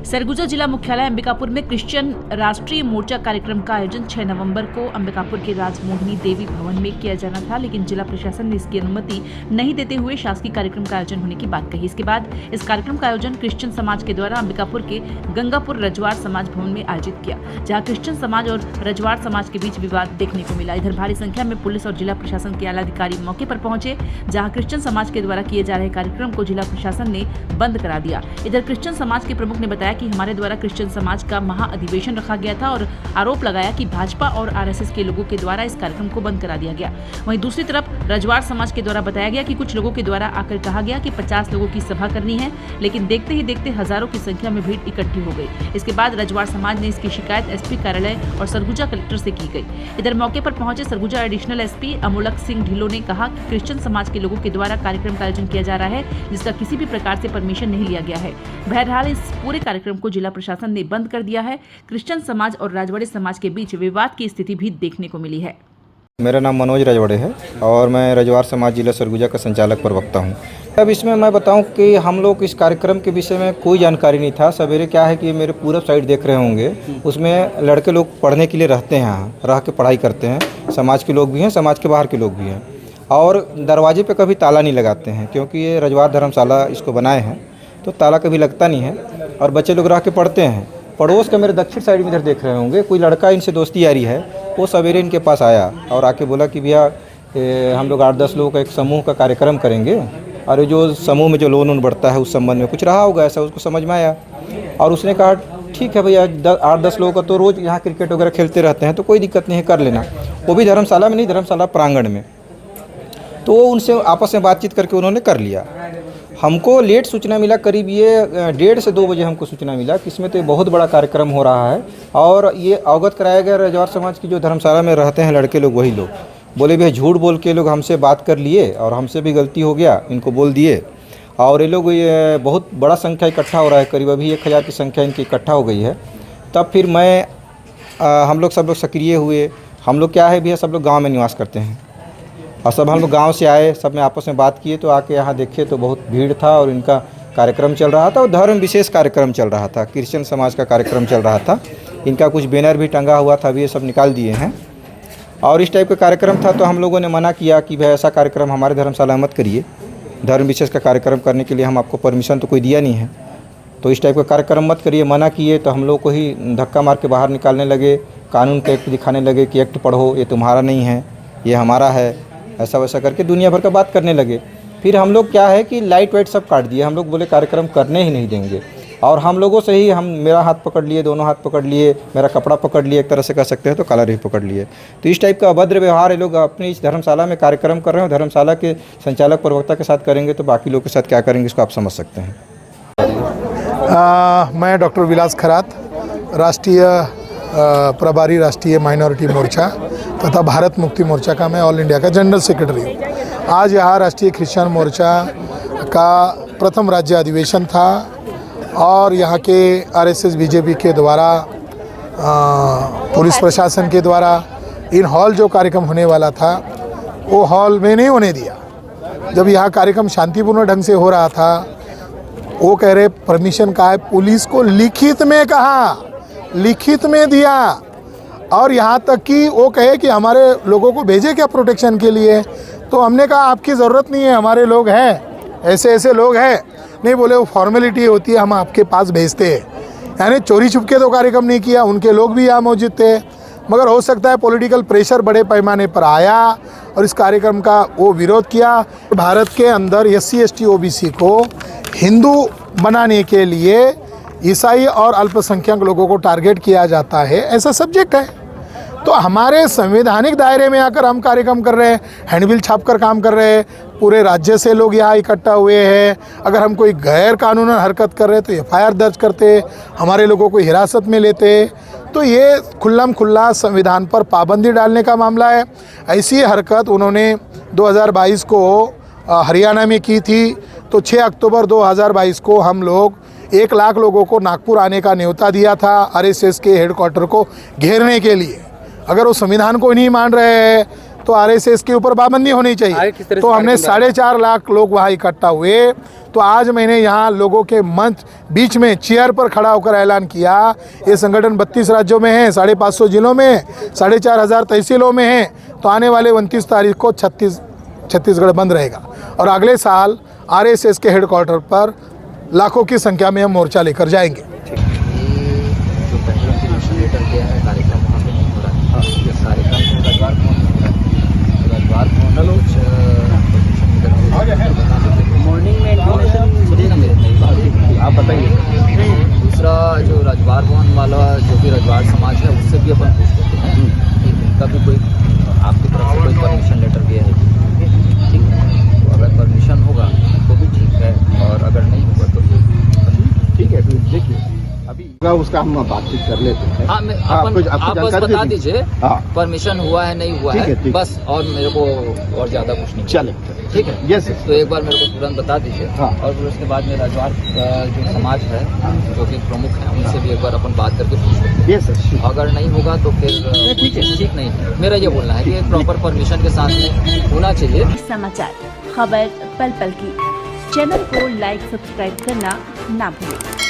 सरगुजा जिला मुख्यालय अंबिकापुर में क्रिश्चियन राष्ट्रीय मोर्चा कार्यक्रम का आयोजन 6 नवंबर को अंबिकापुर के राजमोहिनी देवी भवन में किया जाना था, लेकिन जिला प्रशासन ने इसकी अनुमति नहीं देते हुए शासकीय कार्यक्रम का आयोजन होने की बात कही। इसके बाद इस कार्यक्रम का आयोजन क्रिश्चियन समाज के द्वारा अंबिकापुर के गंगापुर रजवाड़ समाज भवन में आयोजित किया, जहाँ क्रिश्चियन समाज और रजवाड़ समाज के बीच विवाद देखने को मिला। इधर भारी संख्या में पुलिस और जिला प्रशासन के आला अधिकारी मौके पर पहुंचे, जहाँ क्रिश्चियन समाज के द्वारा किए जा रहे कार्यक्रम को जिला प्रशासन ने बंद करा दिया। इधर क्रिश्चियन समाज के प्रमुख ने बताया कि हमारे द्वारा क्रिश्चियन समाज का महाअधिवेशन रखा गया था और आरोप लगाया कि भाजपा और आरएसएस के लोगों के द्वारा इस कार्यक्रम को बंद करा दिया गया। वहीं दूसरी तरफ रजवाड़ समाज के द्वारा बताया गया कि कुछ लोगों के द्वारा आकर कहा गया कि 50 लोगों की सभा करनी है, लेकिन देखते ही देखते हजारों की संख्या में भीड़ इकट्ठी हो गई। इसके बाद रजवाड़ समाज ने इसकी शिकायत एसपी कार्यालय और सरगुजा कलेक्टर से की गई। इधर मौके पर पहुंचे सरगुजा एडिशनल एसपी अमोलक सिंह ढिल्लों ने कहा कि क्रिश्चियन समाज के लोगों के द्वारा कार्यक्रम का आयोजन किया जा रहा है, जिसका किसी भी प्रकार से परमिशन नहीं लिया गया है। बहरहाल इस पूरे कार्यक्रम को जिला प्रशासन ने बंद कर दिया है। क्रिश्चियन समाज और राजवाड़ी समाज के बीच विवाद की स्थिति भी देखने को मिली है। मेरा नाम मनोज रजवाड़े है और मैं रजवाड़ समाज जिला सरगुजा का संचालक प्रवक्ता हूँ। अब इसमें मैं बताऊं कि हम लोग इस कार्यक्रम के विषय में कोई जानकारी नहीं था। सवेरे क्या है कि मेरे पूरब साइड देख रहे होंगे, उसमें लड़के लोग पढ़ने के लिए रहते हैं, यहाँ रह के पढ़ाई करते हैं। समाज के लोग भी हैं, समाज के बाहर के लोग भी हैं, और दरवाजे पे कभी ताला नहीं लगाते हैं, क्योंकि ये रजवाड़ धर्मशाला इसको बनाए हैं तो ताला कभी लगता नहीं है और बच्चे लोग रह के पढ़ते हैं। पड़ोस का मेरे दक्षिण साइड में इधर देख रहे होंगे, कोई लड़का इनसे दोस्ती यारी है, वो सवेरे इनके पास आया और आके बोला कि भैया हम लोग 8-10 लोगों का एक समूह का कार्यक्रम करेंगे, और जो समूह में जो लोन बढ़ता है उस संबंध में कुछ रहा होगा, ऐसा उसको समझ में आया। और उसने कहा ठीक है भैया, 8-10 लोगों का तो रोज़ यहाँ क्रिकेट वगैरह खेलते रहते हैं, तो कोई दिक्कत नहीं है, कर लेना। वो भी धर्मशाला में नहीं, धर्मशाला प्रांगण में। तो उनसे आपस में बातचीत करके उन्होंने कर लिया। हमको लेट सूचना मिला, करीब ये 1:30 से 2 बजे हमको सूचना मिला कि इसमें तो बहुत बड़ा कार्यक्रम हो रहा है, और ये अवगत कराया गया रजवाड़ समाज की जो धर्मशाला में रहते हैं लड़के लोग, वही लोग बोले भैया झूठ बोल के लोग हमसे बात कर लिए और हमसे भी गलती हो गया, इनको बोल दिए। और ये लोग ये बहुत बड़ा संख्या इकट्ठा हो रहा है, करीब अभी 1000 की संख्या इनकी इकट्ठा हो गई है। तब फिर हम लोग सब लोग सक्रिय हुए। हम लोग क्या है भैया, सब लोग गाँव में निवास करते हैं और सब हम लोग गांव से आए, सब में आपस में बात किए, तो आके यहाँ देखे तो बहुत भीड़ था और इनका कार्यक्रम चल रहा था, और धर्म विशेष कार्यक्रम चल रहा था, क्रिश्चियन समाज का कार्यक्रम चल रहा था। इनका कुछ बैनर भी टंगा हुआ था, अभी ये सब निकाल दिए हैं। और इस टाइप का कार्यक्रम था, तो हम लोगों ने मना किया कि भाई ऐसा कार्यक्रम हमारे धर्मशाला मत करिए, धर्म विशेष का कार्यक्रम करने के लिए हम आपको परमिशन तो कोई दिया नहीं है, तो इस टाइप का कार्यक्रम मत करिए। मना किए तो हम लोग को ही धक्का मार के बाहर निकालने लगे, कानून का एक्ट दिखाने लगे कि एक्ट पढ़ो, ये तुम्हारा नहीं है, ये हमारा है, ऐसा वैसा करके दुनिया भर का बात करने लगे। फिर हम लोग क्या है कि लाइट वाइट सब काट दिए, हम लोग बोले कार्यक्रम करने ही नहीं देंगे। और हम लोगों से ही मेरा हाथ पकड़ लिए, दोनों हाथ पकड़ लिए, मेरा कपड़ा पकड़ लिए, एक तरह से कह सकते हैं, तो कलर भी पकड़ लिए। तो इस टाइप का अभद्र व्यवहार ये लोग अपनी इस धर्मशाला में कार्यक्रम कर रहे हैं, धर्मशाला के संचालक प्रवक्ता के साथ करेंगे तो बाकी लोग के साथ क्या करेंगे इसको आप समझ सकते हैं। मैं डॉक्टर विलास खरात, राष्ट्रीय प्रभारी राष्ट्रीय माइनॉरिटी मोर्चा तथा भारत मुक्ति मोर्चा का मैं ऑल इंडिया का जनरल सेक्रेटरी हूँ। आज यहाँ राष्ट्रीय क्रिश्चियन मोर्चा का प्रथम राज्य अधिवेशन था और यहाँ के आरएसएस बीजेपी के द्वारा पुलिस प्रशासन के द्वारा इन हॉल जो कार्यक्रम होने वाला था वो हॉल में नहीं होने दिया। जब यहाँ कार्यक्रम शांतिपूर्ण ढंग से हो रहा था, वो कह रहे परमिशन का है, पुलिस को लिखित में कहा, लिखित में दिया, और यहाँ तक कि वो कहे कि हमारे लोगों को भेजे क्या प्रोटेक्शन के लिए। तो हमने कहा आपकी ज़रूरत नहीं है, हमारे लोग हैं, ऐसे ऐसे लोग हैं। नहीं, बोले वो फॉर्मेलिटी होती है, हम आपके पास भेजते हैं। यानी चोरी छुपके तो कार्यक्रम नहीं किया, उनके लोग भी यहाँ मौजूद थे, मगर हो सकता है पॉलिटिकल प्रेशर बड़े पैमाने पर आया और इस कार्यक्रम का वो विरोध किया। भारत के अंदर SC ST OBC को हिंदू बनाने के लिए ईसाई और अल्पसंख्यक लोगों को टारगेट किया जाता है, ऐसा सब्जेक्ट है। तो हमारे संवैधानिक दायरे में आकर हम कार्यक्रम कर रहे हैं, हैंडबिल छापकर काम कर रहे हैं, पूरे राज्य से लोग यहाँ इकट्ठा हुए हैं। अगर हम कोई गैर कानूनी हरकत कर रहे हैं तो FIR दर्ज करते, हमारे लोगों को हिरासत में लेते। तो ये खुल्लम खुल्ला संविधान पर पाबंदी डालने का मामला है। ऐसी हरकत उन्होंने 2022 को हरियाणा में की थी। तो 6 अक्टूबर 2022 को हम लोग 1 लाख लोगों को नागपुर आने का न्योता दिया था RSS के हेडक्वार्टर को घेरने के लिए। अगर वो संविधान को नहीं मान रहे हैं तो आरएसएस के ऊपर पाबंदी होनी चाहिए। तो हमने 4.5 लाख लोग वहाँ इकट्ठा हुए। तो आज मैंने यहाँ लोगों के मंच बीच में चेयर पर खड़ा होकर ऐलान किया, ये संगठन 32 राज्यों में है, 550 जिलों में है, 4,500 तहसीलों में है। तो आने वाले 29 तारीख को छत्तीसगढ़ बंद रहेगा और अगले साल आरएसएस के हेडक्वार्टर पर लाखों की संख्या में हम मोर्चा लेकर जाएंगे। जो पहले से लेकर गया है कार्यक्रम वहाँ पे नहीं हो रहा है। ये कार्यक्रम रजवार मॉर्निंग में सुनिए ना मेरी बात, आप बताइए। दूसरा जो रजवार भवन वाला जो भी रजवार समाज है उससे भी अपन पूछ लेते हैं कि उनका भी कोई आपकी तरफ से कोई परमिशन लेटर गया है, ठीक है? तो अगर परमिशन होगा तो भी ठीक है, और अगर नहीं होगा तो ठीक है। तो देखिए अभी उसका हम बातचीत कर लेते हैं। हाँ, आप बस बता दीजिए परमिशन हुआ है नहीं हुआ है, बस, और मेरे को और ज़्यादा कुछ नहीं। चले, ठीक है। यस। तो एक बार मेरे को तुरंत बता दीजिए। और फिर उसके बाद में रजवार जो समाज है जो कि प्रमुख है उनसे भी एक बार अपन बात करके पूछ लेते हैं। यस। अगर नहीं होगा तो फिर ठीक नहीं है। मेरा ये बोलना है कि प्रॉपर परमिशन के साथ में होना चाहिए। समाचार खबर पल पल की, चैनल को लाइक सब्सक्राइब करना ना भूलें।